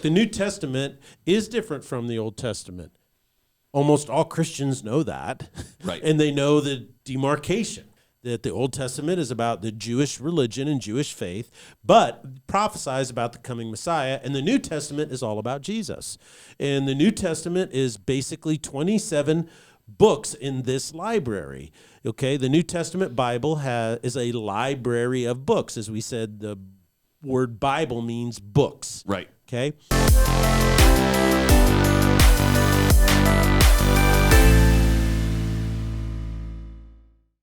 The New Testament is different from the Old Testament. Almost all Christians know that. Right. And they know the demarcation that the Old Testament is about the Jewish religion and Jewish faith, but prophesies about the coming Messiah. And the New Testament is all about Jesus. And the New Testament is basically 27 books in this library. Okay, the New Testament Bible is a library of books. As we said, the word Bible means books. Right. Okay.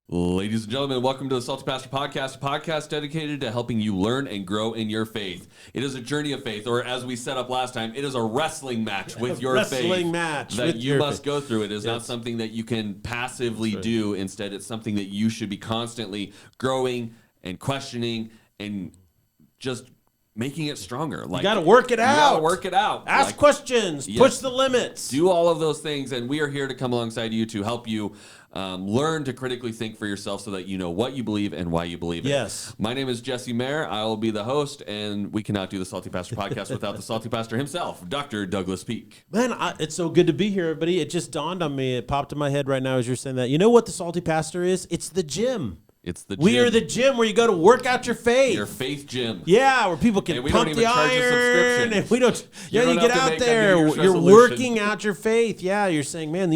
Ladies and gentlemen, welcome to the Salty Pastor Podcast, a podcast dedicated to helping you learn and grow in your faith. It is a journey of faith, or as we set up last time, it is a wrestling match with your faith. Wrestling match that with you your must faith. go through. It is not something that you can passively do. Instead, it's something that you should be constantly growing and questioning and just making it stronger. Like, you got to work it out. You got to work it out. Ask questions. Yes. Push the limits. Do all of those things, and we are here to come alongside you to help you learn to critically think for yourself so that you know what you believe and why you believe it. Yes. My name is Jesse Maher. I will be the host, and we cannot do the Salty Pastor Podcast without the Salty Pastor himself, Dr. Douglas Peake. Man, it's so good to be here, everybody. It just dawned on me. It popped in my head right now as you're saying that. You know what the Salty Pastor is? It's the gym. It's the gym. We are the gym where you go to work out your faith. Your faith gym. Yeah, where people can pump the iron. And we don't. You You don't get have to out make a there. New Year's You're resolution. working out your faith. Yeah, you're saying, man,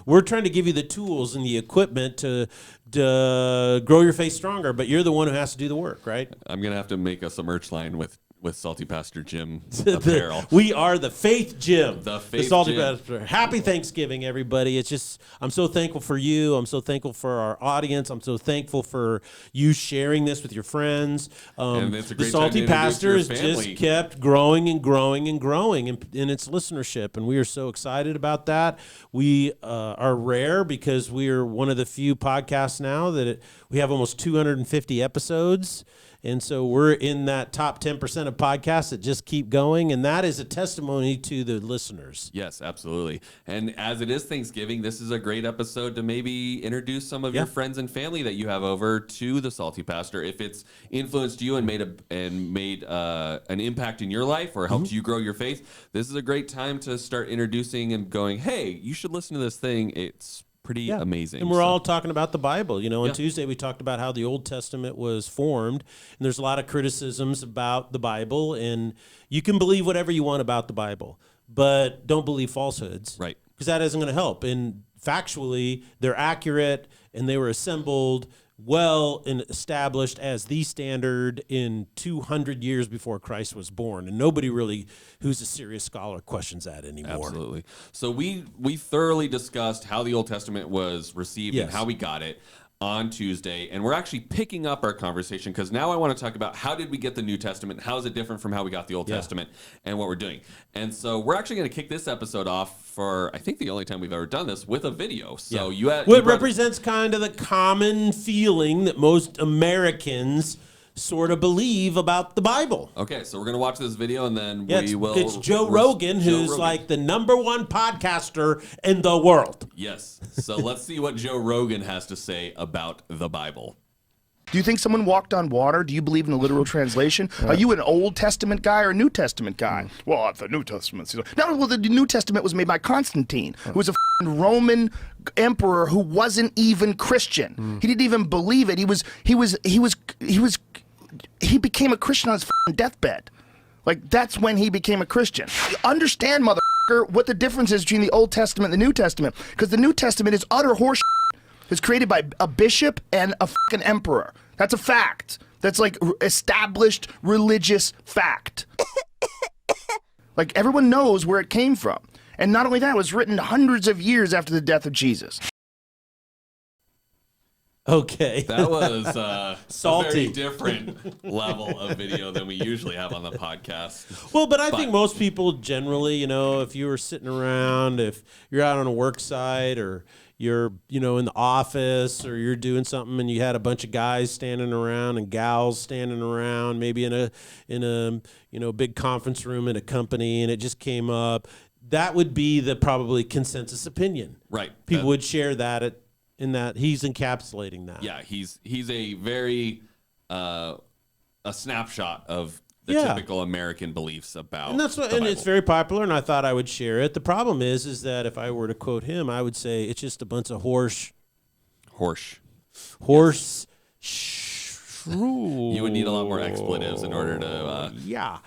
we're trying to give you the tools and the equipment to grow your faith stronger, but you're the one who has to do the work, right? I'm going to have to make us a merch line with Salty Pastor Gym apparel. We are the Faith Gym. The Faith Salty Gym. Pastor. Happy Thanksgiving, everybody. It's just, I'm so thankful for you. I'm so thankful for our audience. I'm so thankful for you sharing this with your friends. And it's a great the Salty time to Pastor has introduce your just family. kept growing and growing and growing in its listenership, and we are so excited about that. We are rare because we are one of the few podcasts now that we have almost 250 episodes. And so we're in that top 10% of podcasts that just keep going, and that is a testimony to the listeners. Yes, absolutely. And as it is Thanksgiving, this is a great episode to maybe introduce some of your friends and family that you have over to the Salty Pastor. If it's influenced you and made an impact in your life or helped you grow your faith, this is a great time to start introducing and going, hey, you should listen to this thing. It's pretty amazing. And we're all talking about the Bible. You know, on Tuesday we talked about how the Old Testament was formed, and there's a lot of criticisms about the Bible, and you can believe whatever you want about the Bible, but don't believe falsehoods. Right. Because that isn't going to help. And factually, they're accurate, and they were assembled well and established as the standard in 200 years before Christ was born. And nobody really who's a serious scholar questions that anymore. Absolutely. So we thoroughly discussed how the Old Testament was received and how we got it on Tuesday. And we're actually picking up our conversation because now I want to talk about how did we get the New Testament? How is it different from how we got the Old Testament and what we're doing? And so we're actually going to kick this episode off for, I think, the only time we've ever done this with a video. So it represents kind of the common feeling that most Americans sort of believe about the Bible. Okay, so we're going to watch this video and then we will. It's Joe Rogan, who's like the #1 podcaster in the world. Yes. So let's see what Joe Rogan has to say about the Bible. Do you think someone walked on water? Do you believe in the literal translation? Are you an Old Testament guy or a New Testament guy? Well, the New Testament. No, well, the New Testament was made by Constantine, who was a Roman emperor who wasn't even Christian. He didn't even believe it. He became a Christian on his deathbed. Like, that's when he became a Christian. Understand, motherfucker, what the difference is between the Old Testament and the New Testament. Because the New Testament is utter horse. It's created by a bishop and a fucking emperor. That's a fact. That's like established religious fact. Like, everyone knows where it came from. And not only that, it was written hundreds of years after the death of Jesus. Okay. That was salty. A very different level of video than we usually have on the podcast. Well, but I think most people generally, you know, if you were sitting around, if you're out on a work site or you're, you know, in the office or you're doing something and you had a bunch of guys standing around and gals standing around, maybe in a you know, big conference room in a company, and it just came up, that would be the probably consensus opinion. Right. People would share that in that he's encapsulating that. Yeah, he's a very a snapshot of the Yeah. typical American beliefs about And that's what, the and Bible. it's very popular, and I thought I would share it. The problem is that if I were to quote him, I would say it's just a bunch of horse. You would need a lot more expletives in order to. Yeah,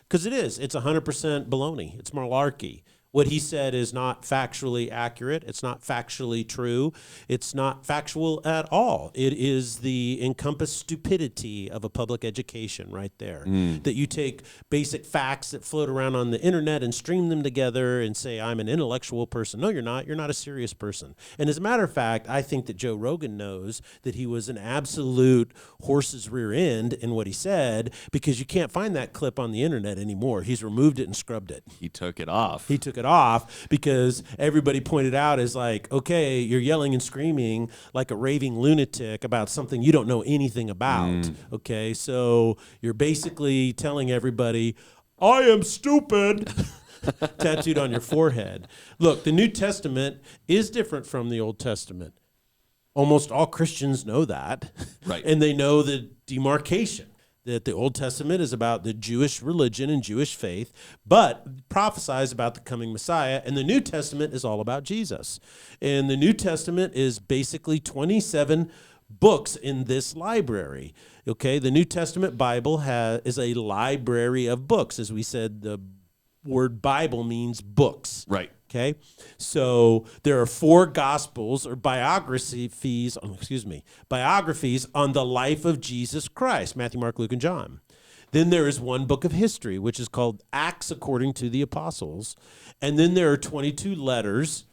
because it is. It's 100% baloney. It's malarkey. What he said is not factually accurate. It's not factually true. It's not factual at all. It is the encompassed stupidity of a public education right there. That you take basic facts that float around on the internet and stream them together and say, I'm an intellectual person. No, you're not. You're not a serious person. And as a matter of fact, I think that Joe Rogan knows that he was an absolute horse's rear end in what he said, because you can't find that clip on the internet anymore. He's removed it and scrubbed it. He took it off. He took it off because everybody pointed out as like, okay, you're yelling and screaming like a raving lunatic about something you don't know anything about. Okay, so you're basically telling everybody, I am stupid, tattooed on your forehead. Look, the New Testament is different from the Old Testament. Almost all Christians know that. Right. And they know the demarcation, that the Old Testament is about the Jewish religion and Jewish faith, but prophesies about the coming Messiah, and the New Testament is all about Jesus. And the New Testament is basically 27 books in this library. Okay, the New Testament Bible is a library of books. As we said, the word Bible means books. Right. Okay, so there are 4 gospels or biographies on the life of Jesus Christ: Matthew, Mark, Luke, and John. Then there is 1 book of history, which is called Acts according to the apostles. And then there are 22 letters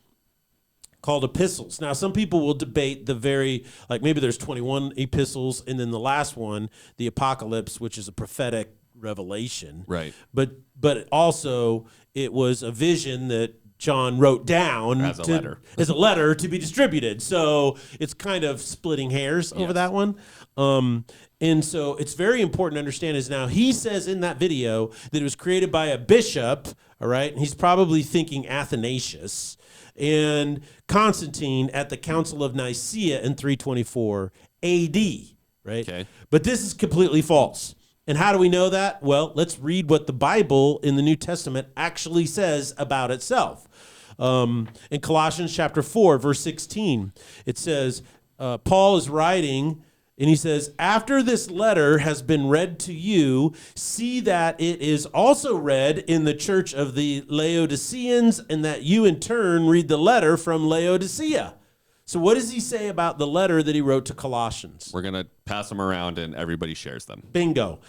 called epistles. Now, some people will debate maybe there's 21 epistles, and then the last one, the Apocalypse, which is a prophetic revelation. Right. But also it was a vision that John wrote down as a letter to be distributed. So it's kind of splitting hairs over that one. And so it's very important to understand is now he says in that video that it was created by a bishop, all right? And he's probably thinking Athanasius and Constantine at the Council of Nicaea in 324 AD, right? Okay. But this is completely false. And how do we know that? Well, let's read what the Bible in the New Testament actually says about itself. In Colossians chapter 4, verse 16, it says, Paul is writing, and he says, after this letter has been read to you, see that it is also read in the church of the Laodiceans, and that you in turn read the letter from Laodicea. So what does he say about the letter that he wrote to Colossians? We're going to pass them around and everybody shares them. Bingo.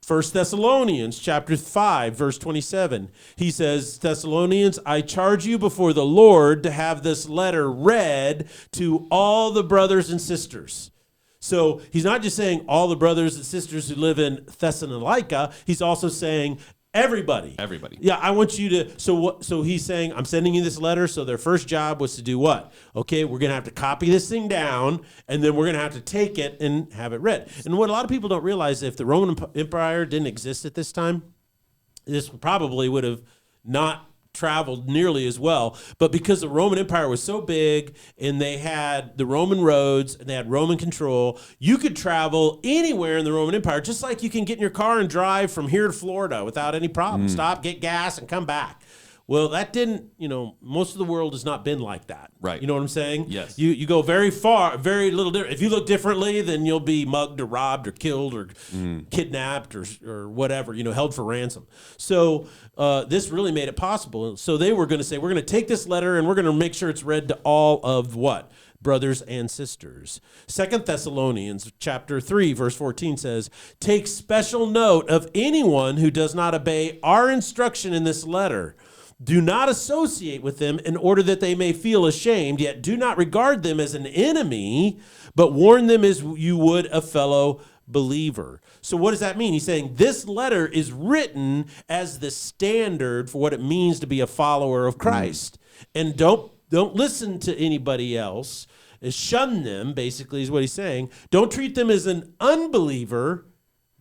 1 Thessalonians chapter 5, verse 27. He says, Thessalonians, I charge you before the Lord to have this letter read to all the brothers and sisters. So he's not just saying all the brothers and sisters who live in Thessalonica. He's also saying everybody. Yeah, I want you to. So he's saying, I'm sending you this letter. So their first job was to do what? Okay, we're going to have to copy this thing down, and then we're going to have to take it and have it read. And what a lot of people don't realize, if the Roman Empire didn't exist at this time, this probably would have not traveled nearly as well. But because the Roman Empire was so big and they had the Roman roads and they had Roman control, you could travel anywhere in the Roman Empire, just like you can get in your car and drive from here to Florida without any problem. Stop, get gas, and come back. Well, that didn't, most of the world has not been like that. Right. You know what I'm saying? Yes. You go very far, very little different. If you look differently, then you'll be mugged or robbed or killed or kidnapped or whatever, held for ransom. So this really made it possible. So they were going to say, we're going to take this letter and we're going to make sure it's read to all of what? Brothers and sisters. 2 Thessalonians chapter 3, verse 14 says, take special note of anyone who does not obey our instruction in this letter. Do not associate with them in order that they may feel ashamed, yet do not regard them as an enemy, but warn them as you would a fellow believer. So what does that mean? He's saying this letter is written as the standard for what it means to be a follower of Christ. And don't listen to anybody else. Shun them, basically, is what he's saying. Don't treat them as an unbeliever,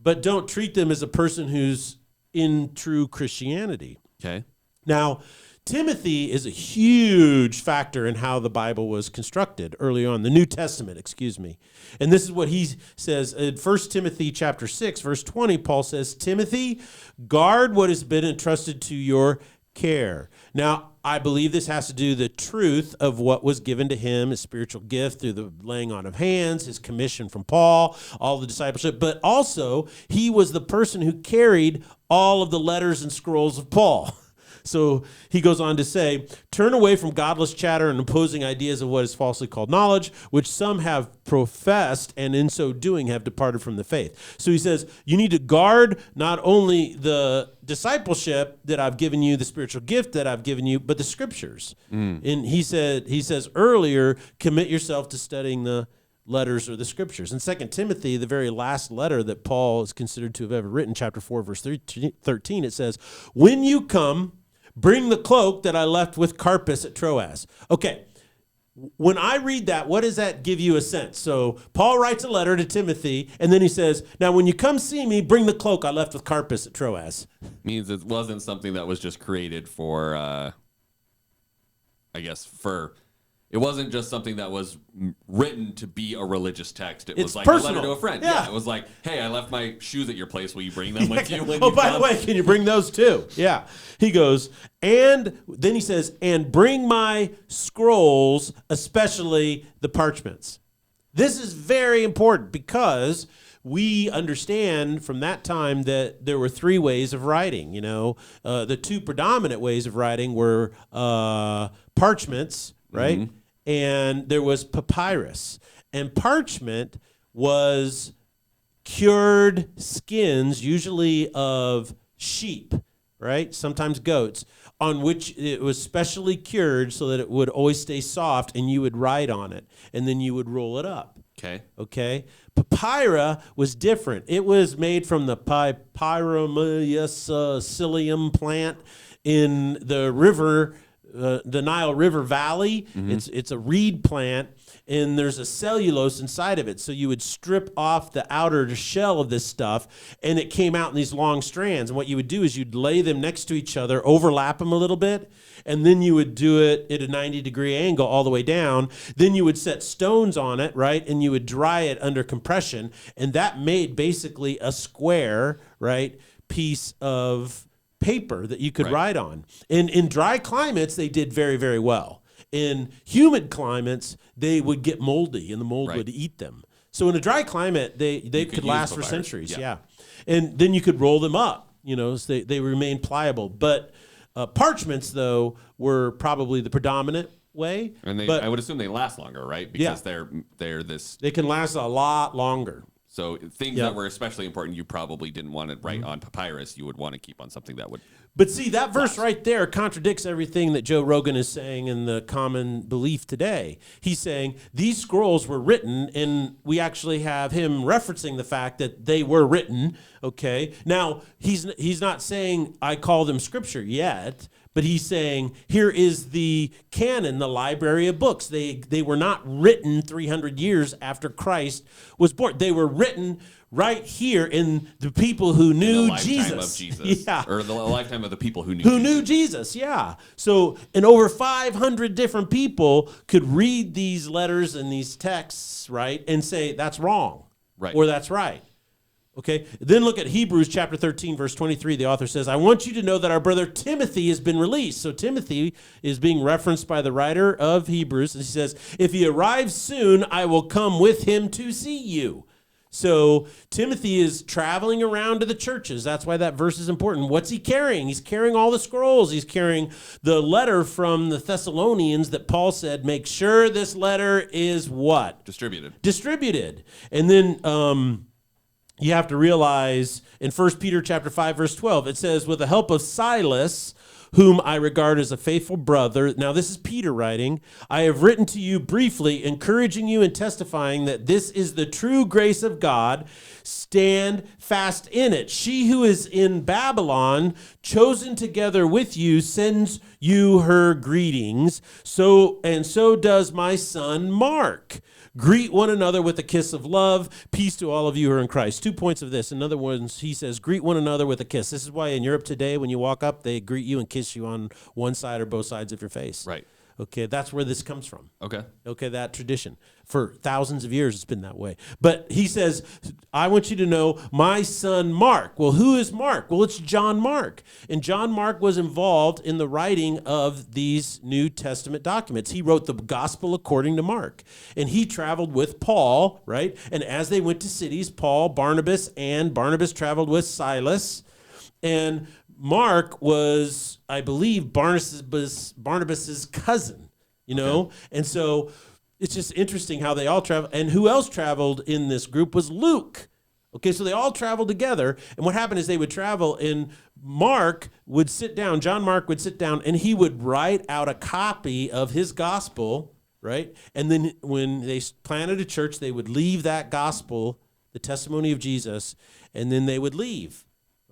but don't treat them as a person who's in true Christianity. Okay. Now, Timothy is a huge factor in how the Bible was constructed early on, the New Testament, excuse me. And this is what he says in 1 Timothy chapter 6, verse 20, Paul says, Timothy, guard what has been entrusted to your care. Now, I believe this has to do the truth of what was given to him, his spiritual gift through the laying on of hands, his commission from Paul, all the discipleship, but also he was the person who carried all of the letters and scrolls of Paul. So he goes on to say, turn away from godless chatter and opposing ideas of what is falsely called knowledge, which some have professed and in so doing have departed from the faith. So he says, you need to guard not only the discipleship that I've given you, the spiritual gift that I've given you, but the scriptures. And he says earlier, commit yourself to studying the letters or the scriptures. In 2 Timothy, the very last letter that Paul is considered to have ever written, chapter 4, verse 13, it says, when you come, bring the cloak that I left with Carpus at Troas. Okay, when I read that, what does that give you a sense? So Paul writes a letter to Timothy, and then he says, now when you come see me, bring the cloak I left with Carpus at Troas. Means it wasn't something that was just created for, it wasn't just something that was written to be a religious text. It was like personal. a letter to a friend. Yeah. It was like, hey, I left my shoes at your place. Will you bring them with you? When Oh, you by come? the way, can you bring those too? Yeah. He goes, and then he says, and bring my scrolls, especially the parchments. This is very important because we understand from that time that there were three ways of writing. You know, the two predominant ways of writing were parchments, right? Mm-hmm. And there was papyrus. And parchment was cured skins, usually of sheep, right? Sometimes goats, on which it was specially cured so that it would always stay soft and you would write on it. And then you would roll it up. Okay. Papyra was different. It was made from the Papyrus plant in the river, the Nile River Valley. Mm-hmm. It's a reed plant, and there's a cellulose inside of it. So you would strip off the outer shell of this stuff, and it came out in these long strands. And what you would do is you'd lay them next to each other, overlap them a little bit, and then you would do it at a 90-degree angle all the way down. Then you would set stones on it, right, and you would dry it under compression, and that made basically a square, right, piece of paper that you could write on. In dry climates, they did very, very well. In humid climates, they would get moldy, and the mold would eat them. So in a dry climate, they could last for centuries. Yeah. And then you could roll them up, so they remain pliable. But parchments, though, were probably the predominant way. And I would assume they last longer, right? Because they're this. They can last a lot longer. So things that were especially important, you probably didn't want to write on papyrus. You would want to keep on something that would. But see, that verse right there contradicts everything that Joe Rogan is saying in the common belief today. He's saying these scrolls were written, and we actually have him referencing the fact that they were written. Okay. Now, he's not saying I call them scripture yet, but he's saying here is the canon, the library of books. They were not written 300 years after Christ was born. They were written right here in the people who knew Jesus. Yeah. Or the lifetime of the people who knew Jesus. Yeah. So, and over 500 different people could read these letters and these texts, right, and say that's wrong, right, or that's right. Okay, then look at Hebrews chapter 13, verse 23. The author says, I want you to know that our brother Timothy has been released. So Timothy is being referenced by the writer of Hebrews. And he says, if he arrives soon, I will come with him to see you. So Timothy is traveling around to the churches. That's why that verse is important. What's he carrying? He's carrying all the scrolls. He's carrying the letter from the Thessalonians that Paul said, make sure this letter is what? Distributed. And then you have to realize in 1 Peter chapter 5, verse 12, it says, with the help of Silas, whom I regard as a faithful brother. Now, this is Peter writing. I have written to you briefly, encouraging you and testifying that this is the true grace of God. Stand fast in it. She who is in Babylon, chosen together with you, sends you her greetings. So does my son Mark. Greet one another with a kiss of love. Peace to all of you who are in Christ. 2 points of this. Another one, he says, greet one another with a kiss. This is why in Europe today, when you walk up, they greet you and kiss kiss you on one side or both sides of your face. Right. Okay, that's where this comes from. Okay. That tradition. For thousands of years, it's been that way. But he says, I want you to know my son Mark. Well, who is Mark? Well, it's John Mark. And John Mark was involved in the writing of these New Testament documents. He wrote the gospel according to Mark. And he traveled with Paul, right? And as they went to cities, Barnabas traveled with Silas. And Mark was, I believe, Barnabas's cousin, Okay. And so it's just interesting how they all travel. And who else traveled in this group was Luke. Okay, so they all traveled together. And what happened is they would travel, and John Mark would sit down, and he would write out a copy of his gospel, right? And then when they planted a church, they would leave that gospel, the testimony of Jesus, and then they would leave.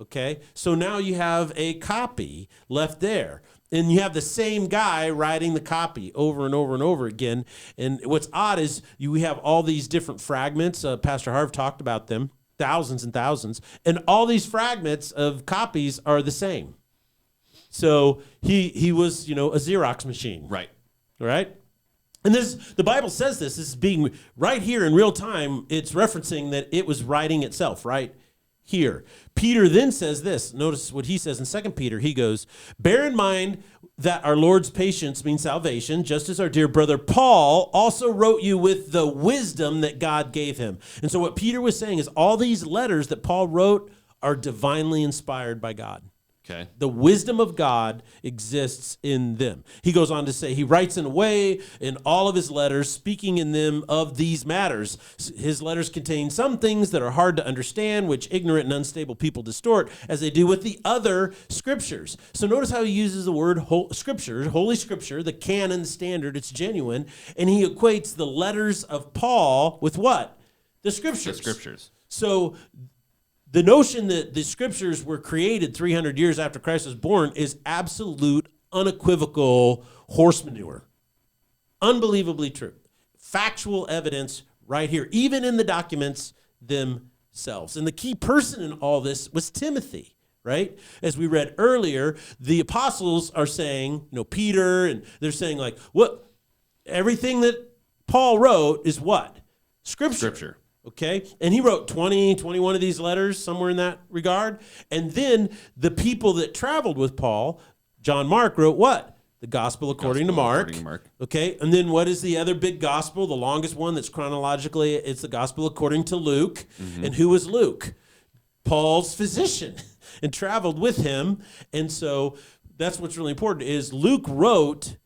Okay, so now you have a copy left there, and you have the same guy writing the copy over and over and over again. And what's odd is we have all these different fragments. Pastor Harv talked about them, thousands and thousands, and all these fragments of copies are the same. So he was, a Xerox machine, right? And the Bible says this is being right here in real time. It's referencing that it was writing itself, right? Here. Peter then says this. Notice what he says in 2 Peter. He goes, bear in mind that our Lord's patience means salvation, just as our dear brother Paul also wrote you with the wisdom that God gave him. And so what Peter was saying is all these letters that Paul wrote are divinely inspired by God. Okay. The wisdom of God exists in them. He goes on to say he writes in a way in all of his letters, speaking in them of these matters. His letters contain some things that are hard to understand, which ignorant and unstable people distort, as they do with the other scriptures. So notice how he uses the word scripture, Holy Scripture, the canon, the standard, it's genuine, and he equates the letters of Paul with what? The scriptures. The scriptures. So the notion that the scriptures were created 300 years after Christ was born is absolute, unequivocal horse manure. Unbelievably true. Factual evidence right here, even in the documents themselves. And the key person in all this was Timothy, right? As we read earlier, the apostles are saying, Peter, and they're saying what? Everything that Paul wrote is what? Scripture. Okay, and he wrote 21 of these letters, somewhere in that regard. And then the people that traveled with Paul, John Mark, wrote what? The Gospel according to Mark. Okay, and then what is the other big gospel, the longest one that's chronologically, it's the Gospel according to Luke. Mm-hmm. And who was Luke? Paul's physician, and traveled with him. And so that's what's really important is Luke wrote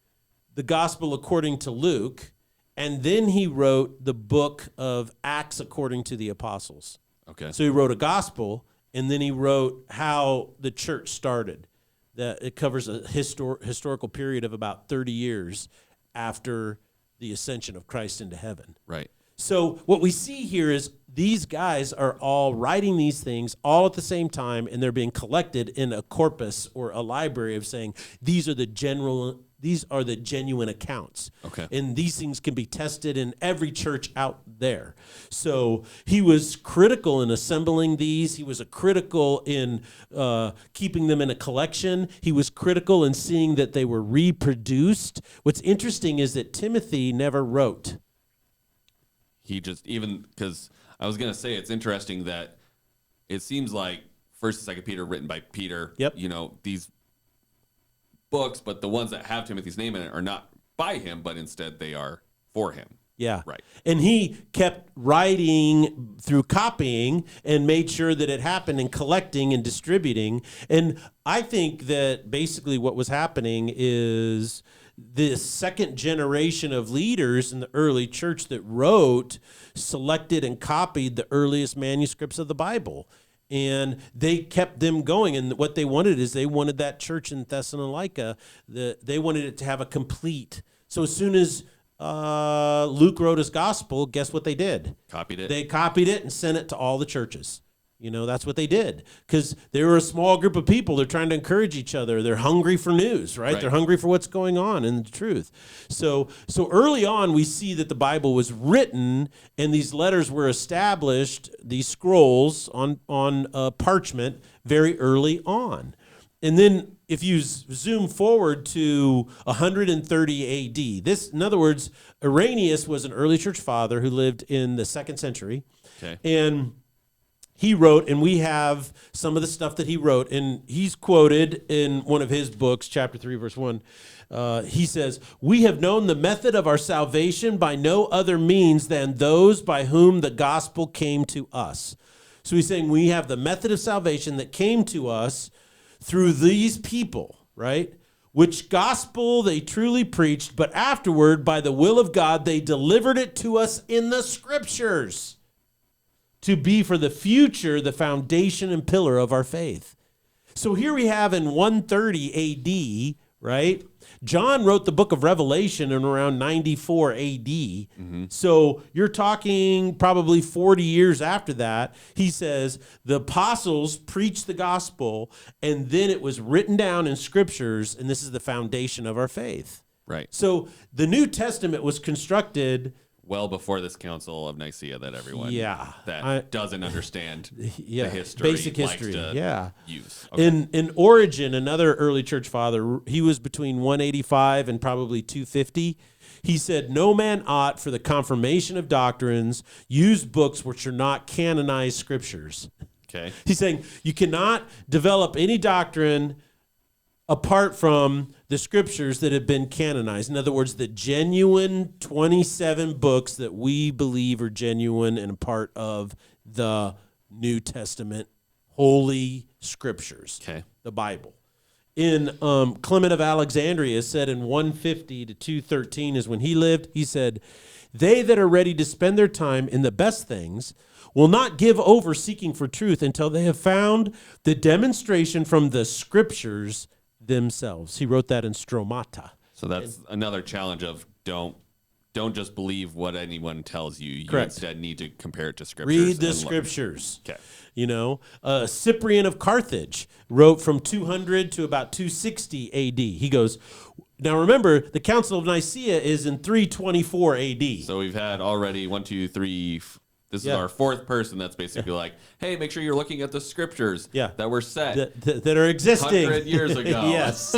the Gospel according to Luke, and then he wrote the book of Acts according to the apostles. Okay. So he wrote a gospel, and then he wrote how the church started. That it covers a historical period of about 30 years after the ascension of Christ into heaven. Right. So what we see here is these guys are all writing these things all at the same time, and they're being collected in a corpus or a library of saying these are the genuine accounts. Okay. And these things can be tested in every church out there. So he was critical in assembling these. He was critical in keeping them in a collection. He was critical in seeing that they were reproduced. What's interesting is that Timothy never wrote. He just, even because I was going to say, it's interesting that it seems like 1st and 2nd Peter written by Peter. Yep. These books, but the ones that have Timothy's name in it are not by him, but instead they are for him. Yeah. Right. And he kept writing through copying and made sure that it happened and collecting and distributing. And I think that basically what was happening is this second generation of leaders in the early church that wrote, selected and copied the earliest manuscripts of the Bible. And they kept them going. And what they wanted is they wanted that church in Thessalonica, they wanted it to have a complete. So as soon as Luke wrote his gospel, guess what they did? Copied it. They copied it and sent it to all the churches. That's what they did. Because they were a small group of people. They're trying to encourage each other. They're hungry for news, right? They're hungry for what's going on and the truth. So early on, we see that the Bible was written and these letters were established, these scrolls on parchment very early on. And then if you zoom forward to 130 AD, this, in other words, Irenaeus was an early church father who lived in the 2nd century. Okay. And he wrote, and we have some of the stuff that he wrote, and he's quoted in one of his books, chapter 3, verse 1. He says, "We have known the method of our salvation by no other means than those by whom the gospel came to us." So he's saying we have the method of salvation that came to us through these people, right? Which gospel they truly preached, but afterward, by the will of God, they delivered it to us in the scriptures to be for the future the foundation and pillar of our faith. So here we have in 130 AD, right? John wrote the book of Revelation in around 94 AD. Mm-hmm. So you're talking probably 40 years after that. He says the apostles preached the gospel, and then it was written down in scriptures, and this is the foundation of our faith. Right. So the New Testament was constructed well before this Council of Nicaea that everyone doesn't understand the history, basic history, use. Okay. In Origen, another early church father, he was between 185 and probably 250. He said, "No man ought, for the confirmation of doctrines, use books which are not canonized scriptures." Okay. He's saying you cannot develop any doctrine apart from the scriptures that have been canonized. In other words, the genuine 27 books that we believe are genuine and a part of the New Testament, holy scriptures, the Bible. In Clement of Alexandria said in 150 to 213 is when he lived, he said, "They that are ready to spend their time in the best things will not give over seeking for truth until they have found the demonstration from the scriptures themselves." He wrote that in Stromata. So that's another challenge of don't just believe what anyone tells you. You Correct. instead need to compare it to scriptures. Read the scriptures. Okay. You know, Cyprian of Carthage wrote from 200 to about 260 AD. He goes, now remember, the Council of Nicaea is in 324 AD. So we've had already 1, 2, 3. This is our fourth person that's basically like, hey, make sure you're looking at the scriptures that were set. That are existing. 100 years ago. Yes.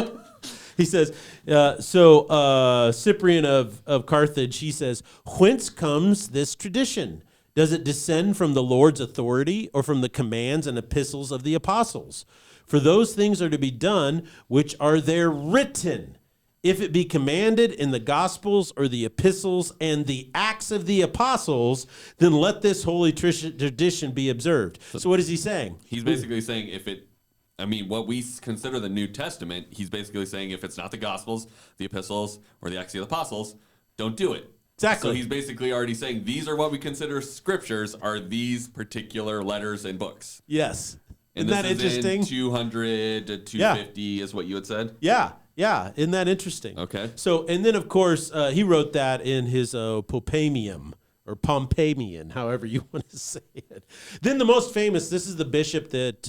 He says, Cyprian of Carthage, he says, "Whence comes this tradition? Does it descend from the Lord's authority or from the commands and epistles of the apostles? For those things are to be done which are there written. If it be commanded in the Gospels or the epistles and the Acts of the Apostles, then let this holy tradition be observed." So what is he saying? He's basically saying what we consider the New Testament, he's basically saying if it's not the Gospels, the epistles, or the Acts of the Apostles, don't do it. Exactly. So he's basically already saying these are what we consider scriptures, are these particular letters and books. Yes. And Isn't that interesting? In 200 to 250 is what you had said? Yeah. Isn't that interesting? Okay. So, and then of course, he wrote that in his Popamium, or Pompamian, however you want to say it. Then the most famous, this is the bishop that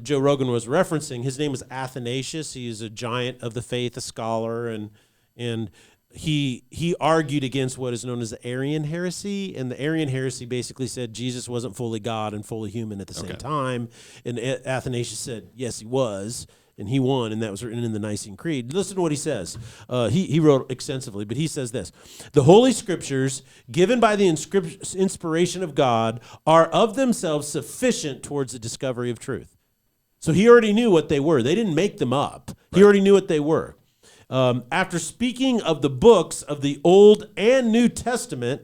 Joe Rogan was referencing. His name was Athanasius. He is a giant of the faith, a scholar, and he argued against what is known as the Arian heresy. And the Arian heresy basically said Jesus wasn't fully God and fully human at the same time. And Athanasius said, yes, he was. And he won, and that was written in the Nicene Creed. Listen to what he says. He wrote extensively, but he says this: "The Holy Scriptures, given by the inspiration of God, are of themselves sufficient towards the discovery of truth." So he already knew what they were. They didn't make them up. He already knew what they were. After speaking of the books of the Old and New Testament,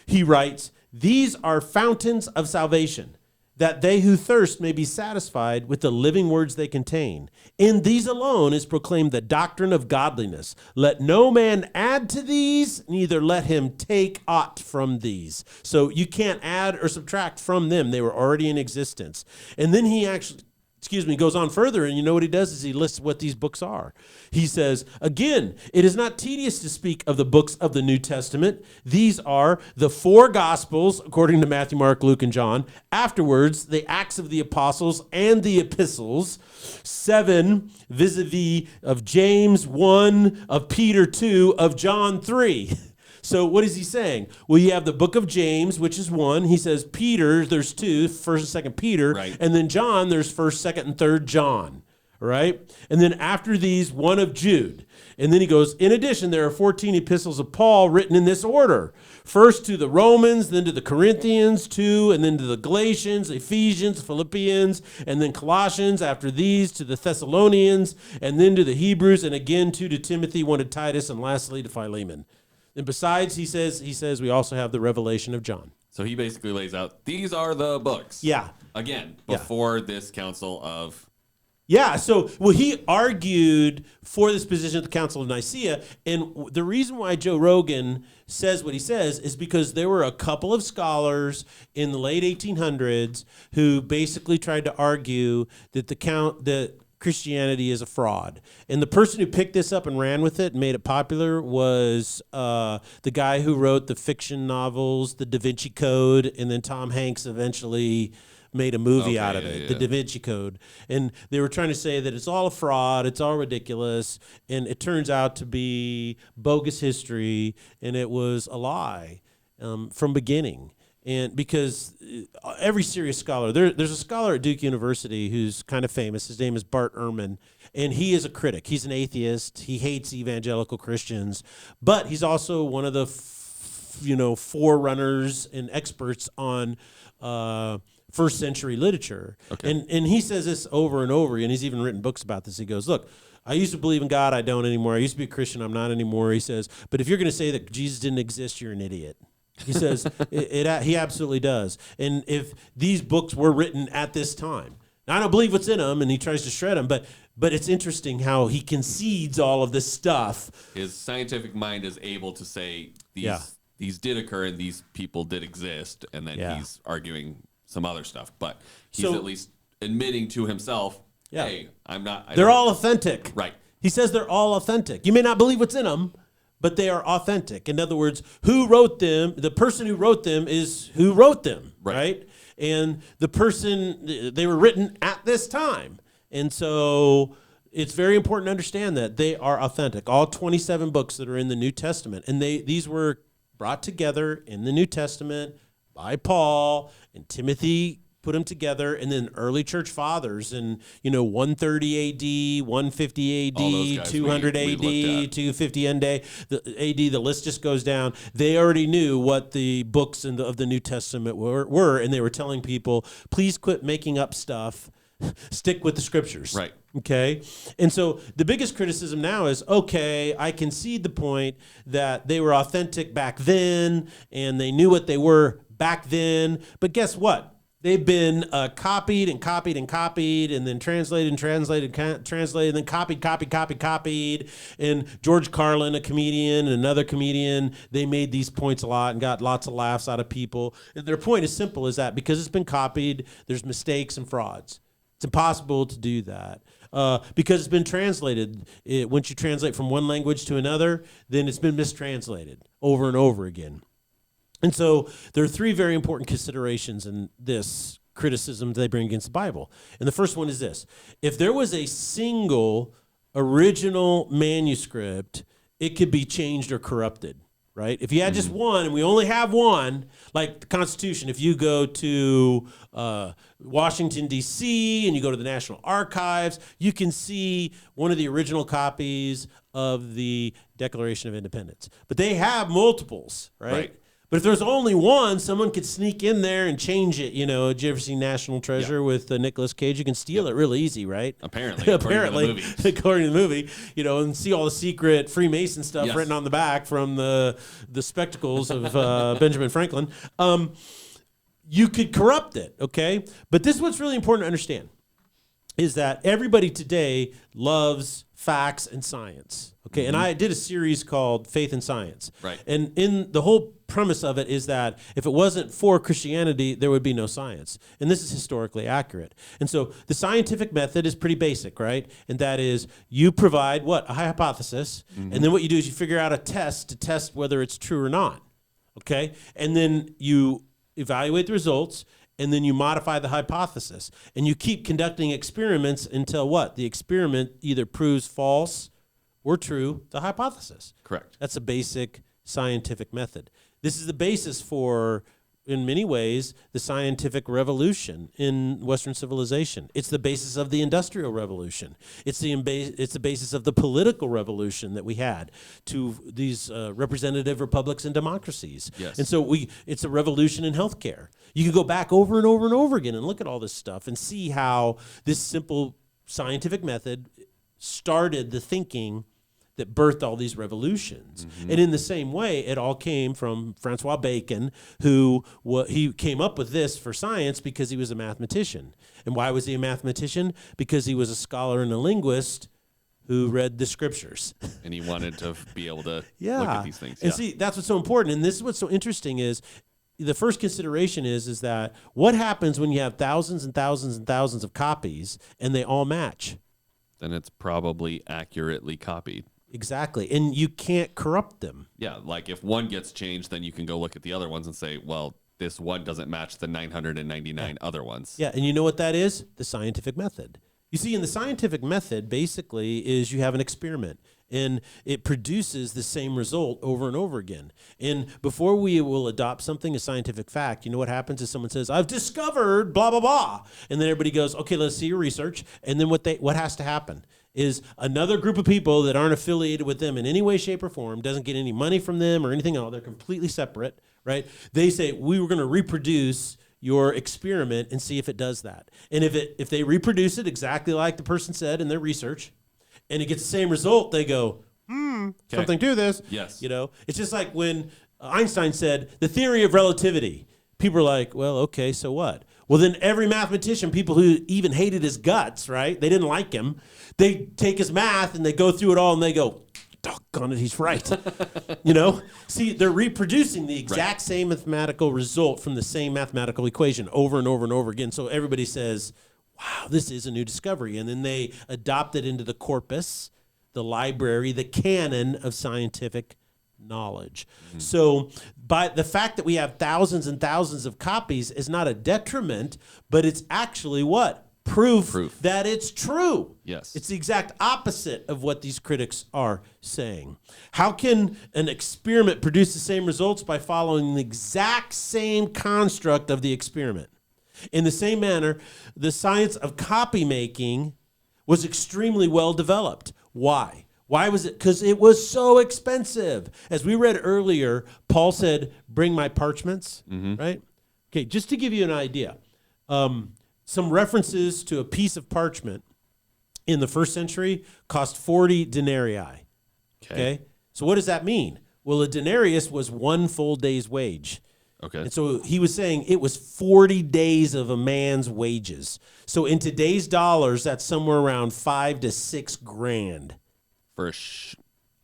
he writes, "These are fountains of salvation, that they who thirst may be satisfied with the living words they contain. In these alone is proclaimed the doctrine of godliness. Let no man add to these, neither let him take aught from these." So you can't add or subtract from them. They were already in existence. And then he actually, goes on further, and you know what he does is he lists what these books are. He says, "Again, it is not tedious to speak of the books of the New Testament. These are the 4 Gospels, according to Matthew, Mark, Luke, and John. Afterwards, the Acts of the Apostles and the epistles, 7 vis-a-vis of James, 1 of Peter, 2 of John, 3. So what is he saying? Well, you have the book of James, which is 1. He says Peter, there's 2, 1st and 2nd Peter. Right. And then John, there's 1st, 2nd, and 3rd John. right? And then after these, one of Jude. And then he goes, in addition, there are 14 epistles of Paul written in this order. First to the Romans, then to the Corinthians, and then to the Galatians, Ephesians, Philippians, and then Colossians. After these, to the Thessalonians, and then to the Hebrews, and again two to Timothy, one to Titus, and lastly to Philemon. And besides, he says we also have the revelation of John. So he basically lays out, these are the books. Yeah. Again, before this council of... Yeah, so he argued for this position at the Council of Nicaea, and the reason why Joe Rogan says what he says is because there were a couple of scholars in the late 1800s who basically tried to argue that that Christianity is a fraud. And the person who picked this up and ran with it and made it popular was the guy who wrote the fiction novels, The Da Vinci Code, and then Tom Hanks eventually made a movie out of it, The Da Vinci Code. And they were trying to say that it's all a fraud, it's all ridiculous, and it turns out to be bogus history, and it was a lie from beginning. And because every serious scholar, there's a scholar at Duke University who's kind of famous. His name is Bart Ehrman, and he is a critic. He's an atheist. He hates evangelical Christians, but he's also one of the forerunners and experts on first century literature. Okay. And he says this over and over, and he's even written books about this. He goes, look, I used to believe in God, I don't anymore. I used to be a Christian, I'm not anymore. He says, but if you're going to say that Jesus didn't exist, you're an idiot. He says, he absolutely does. And if these books were written at this time, now, I don't believe what's in them, and he tries to shred them, but it's interesting how he concedes all of this stuff. His scientific mind is able to say these did occur and these people did exist, and then he's arguing some other stuff, but he's at least admitting to himself, hey, they're all authentic. Right. He says they're all authentic. You may not believe what's in them, but they are authentic. In other words, who wrote them, the person who wrote them is who wrote them, right? And the person, they were written at this time. And so it's very important to understand that they are authentic. All 27 books that are in the New Testament, and these were brought together in the New Testament by Paul, and Timothy put them together, and then early church fathers in 130 AD, 150 AD, 200 AD, 250 AD, the list just goes down. They already knew what the books of the New Testament were, and they were telling people, please quit making up stuff. Stick with the scriptures. Right. Okay. And so the biggest criticism now is, okay, I concede the point that they were authentic back then and they knew what they were back then. But guess what? They've been copied and copied and copied, and then translated and translated, and then copied. And George Carlin, a comedian, and another comedian, they made these points a lot and got lots of laughs out of people. And their point is simple as that. Because it's been copied, there's mistakes and frauds. It's impossible to do that. Because it's been translated. Once you translate from one language to another, then it's been mistranslated over and over again. And so there are three very important considerations in this criticism they bring against the Bible. And the first one is this. If there was a single original manuscript, it could be changed or corrupted, right? If you had just one, and we only have one, like the Constitution, if you go to Washington, D.C., and you go to the National Archives, you can see one of the original copies of the Declaration of Independence. But they have multiples, right? But if there's only one, someone could sneak in there and change it. Did you ever see National Treasure with Nicolas Cage? You can steal it real easy, right? Apparently, according to the movie, and see all the secret Freemason stuff written on the back from the spectacles of Benjamin Franklin. You could corrupt it, okay? But this is what's really important to understand, is that everybody today loves facts and science. Okay, and I did a series called Faith and Science. Right. And in the whole premise of it is that if it wasn't for Christianity, there would be no science. And this is historically accurate. And so the scientific method is pretty basic, right? And that is you provide a hypothesis, and then what you do is you figure out a test to test whether it's true or not. Okay? And then you evaluate the results, and then you modify the hypothesis. And you keep conducting experiments until what? The experiment either proves false or true, the hypothesis. Correct. That's a basic scientific method. This is the basis for in many ways, the scientific revolution in Western civilization. It's the basis of the Industrial Revolution. It's the basis of the political revolution that we had to these representative republics and democracies. Yes. And so it's a revolution in healthcare. You can go back over and over and over again and look at all this stuff and see how this simple scientific method started the thinking that birthed all these revolutions. Mm-hmm. And in the same way, it all came from Francois Bacon, who he came up with this for science because he was a mathematician. And why was he a mathematician? Because he was a scholar and a linguist who read the scriptures. And he wanted to be able to look at these things. And see, that's what's so important. And this is what's so interesting is the first consideration is that what happens when you have thousands and thousands and thousands of copies and they all match? Then it's probably accurately copied. Exactly. And you can't corrupt them. Yeah, like if one gets changed, then you can go look at the other ones and say, well, this one doesn't match the 999 other ones. Yeah, and you know what that is? The scientific method. You see, in the scientific method, basically, is you have an experiment, and it produces the same result over and over again. And before we will adopt something as scientific fact, you know what happens is someone says, I've discovered blah, blah, blah. And then everybody goes, okay, let's see your research. And then what has to happen is another group of people that aren't affiliated with them in any way, shape, or form, doesn't get any money from them or anything at all. They're completely separate, right? They say, we were going to reproduce your experiment and see if it does that. And if they reproduce it exactly like the person said in their research, and it gets the same result, they go, something to this. Yes. You know, it's just like when Einstein said the theory of relativity. People are like, well, okay, so what? Well, then every mathematician, people who even hated his guts, right? They didn't like him. They take his math and they go through it all and they go, doggone it, he's right. You know? See, they're reproducing the exact same mathematical result from the same mathematical equation over and over and over again. So everybody says, wow, this is a new discovery. And then they adopt it into the corpus, the library, the canon of scientific knowledge. Mm-hmm. So by the fact that we have thousands and thousands of copies is not a detriment, but it's actually what? Proof that it's true. Yes. It's the exact opposite of what these critics are saying. How can an experiment produce the same results? By following the exact same construct of the experiment. In the same manner, the science of copy making was extremely well developed. Why? Why was it? Because it was so expensive. As we read earlier, Paul said, bring my parchments, right? Okay, just to give you an idea, some references to a piece of parchment in the first century cost 40 denarii. Okay? So what does that mean? Well, a denarius was one full day's wage. Okay. And so he was saying it was 40 days of a man's wages. So in today's dollars, that's somewhere around $5,000 to $6,000. For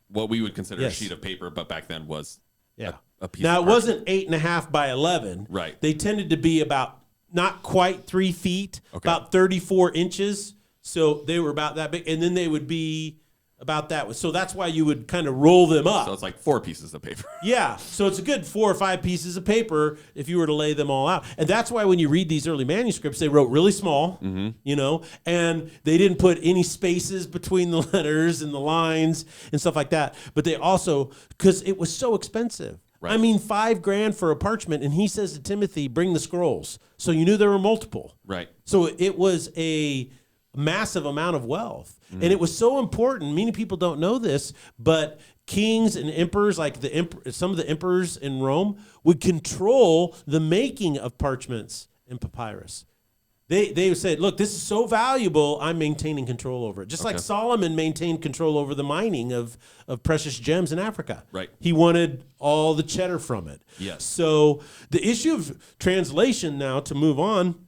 what we would consider a sheet of paper, but back then was a piece now, of it wasn't 8.5 by 11. Right. They tended to be about not quite 3 feet, about 34 inches. So they were about that big. And then they would be about that. So that's why you would kind of roll them up. So it's like 4 pieces of paper. Yeah. So it's a good 4 or 5 pieces of paper if you were to lay them all out. And that's why when you read these early manuscripts, they wrote really small, you know, and they didn't put any spaces between the letters and the lines and stuff like that. But they also, because it was so expensive. Right. I mean, $5,000 for a parchment. And he says to Timothy, bring the scrolls. So you knew there were multiple. Right. So it was a massive amount of wealth. And it was so important. Many people don't know this, but kings and emperors, like some of the emperors in Rome, would control the making of parchments and papyrus. They would say, look, this is so valuable, I'm maintaining control over it. Just like Solomon maintained control over the mining of precious gems in Africa. Right. He wanted all the cheddar from it. Yes. So the issue of translation now, to move on,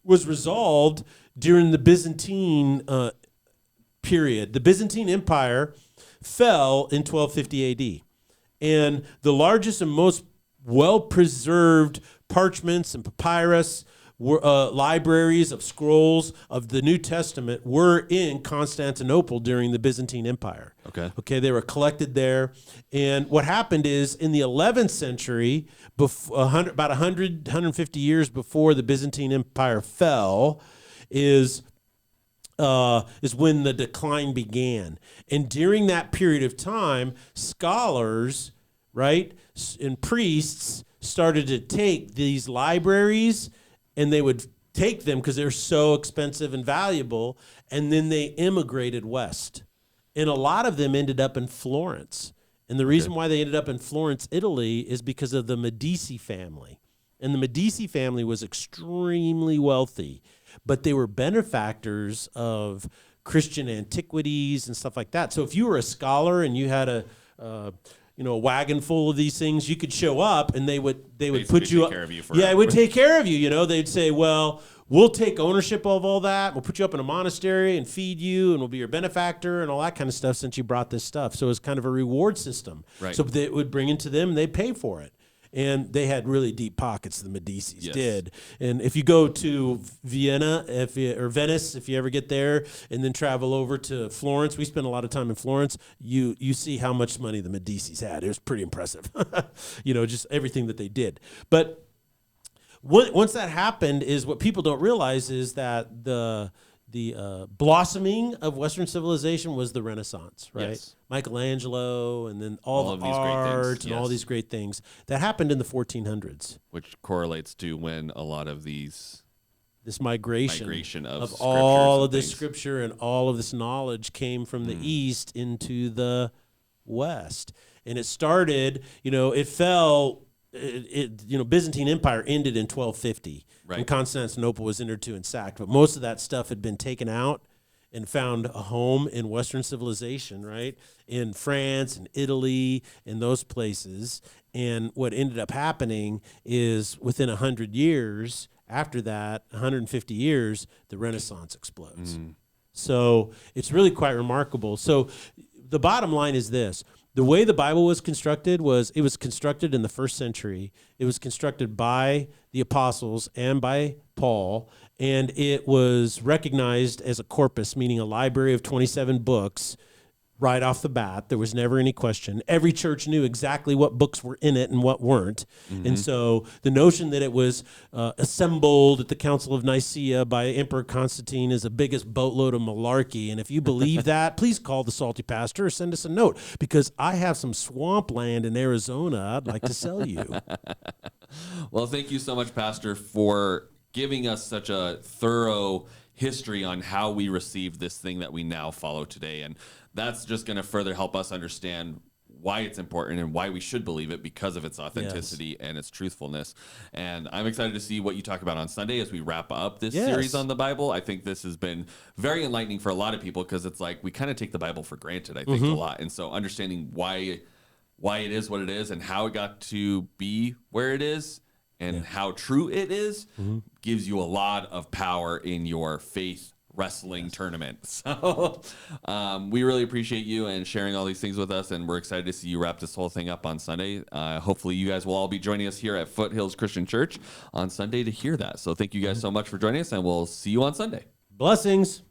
was resolved during the Byzantine period. The Byzantine Empire fell in 1250 AD. And the largest and most well-preserved parchments and papyrus libraries of scrolls of the New Testament were in Constantinople during the Byzantine Empire. Okay, they were collected there. And what happened is in the 11th century, about 150 years before the Byzantine Empire fell, is when the decline began. And during that period of time, scholars, right, and priests started to take these libraries, and they would take them because they're so expensive and valuable, and then they immigrated west. And a lot of them ended up in Florence. And the reason why they ended up in Florence, Italy, is because of the Medici family. And the Medici family was extremely wealthy, but they were benefactors of Christian antiquities and stuff like that. So if you were a scholar and you had a wagon full of these things, you could show up and they would put you up. Care of you it would take care of you. You know, they'd say, well, we'll take ownership of all that. We'll put you up in a monastery and feed you, and we'll be your benefactor and all that kind of stuff since you brought this stuff. So it was kind of a reward system. Right. So they would bring it to them and they'd pay for it. And they had really deep pockets, the Medicis did. And if you go to Vienna or Venice, if you ever get there, and then travel over to Florence, we spent a lot of time in Florence, you see how much money the Medicis had. It was pretty impressive, just everything that they did. But once that happened, is what people don't realize is that the blossoming of Western civilization was the Renaissance, right? Yes. Michelangelo, and then all the of these great art things, and all these great things that happened in the 1400s. Which correlates to when a lot of this migration of all of this things. scripture and all of this knowledge came from the east into the west. And it started, it fell. Byzantine Empire ended in 1250, when Constantinople was entered to and sacked. But most of that stuff had been taken out and found a home in Western civilization, right? In France and Italy and those places. And what ended up happening is within 100 years, after that, 150 years, the Renaissance explodes. So it's really quite remarkable. So the bottom line is this. The way the Bible was constructed it was constructed in the first century. It was constructed by the apostles and by Paul, and it was recognized as a corpus, meaning a library of 27 books right off the bat. There was never any question. Every church knew exactly what books were in it and what weren't. And so the notion that it was assembled at the Council of Nicaea by Emperor Constantine is the biggest boatload of malarkey. And if you believe that, please call the Salty Pastor or send us a note, because I have some swampland in Arizona I'd like to sell you. Well, thank you so much, Pastor, for giving us such a thorough history on how we received this thing that we now follow today. And that's just going to further help us understand why it's important and why we should believe it, because of its authenticity and its truthfulness. And I'm excited to see what you talk about on Sunday as we wrap up this series on the Bible. I think this has been very enlightening for a lot of people, because it's like we kind of take the Bible for granted, I think, a lot. And so understanding why it is what it is and how it got to be where it is and how true it is gives you a lot of power in your faith wrestling tournament. So we really appreciate you and sharing all these things with us, and we're excited to see you wrap this whole thing up on Sunday. Hopefully you guys will all be joining us here at Foothills Christian Church on Sunday to hear that. So thank you guys so much for joining us, and we'll see you on Sunday. Blessings.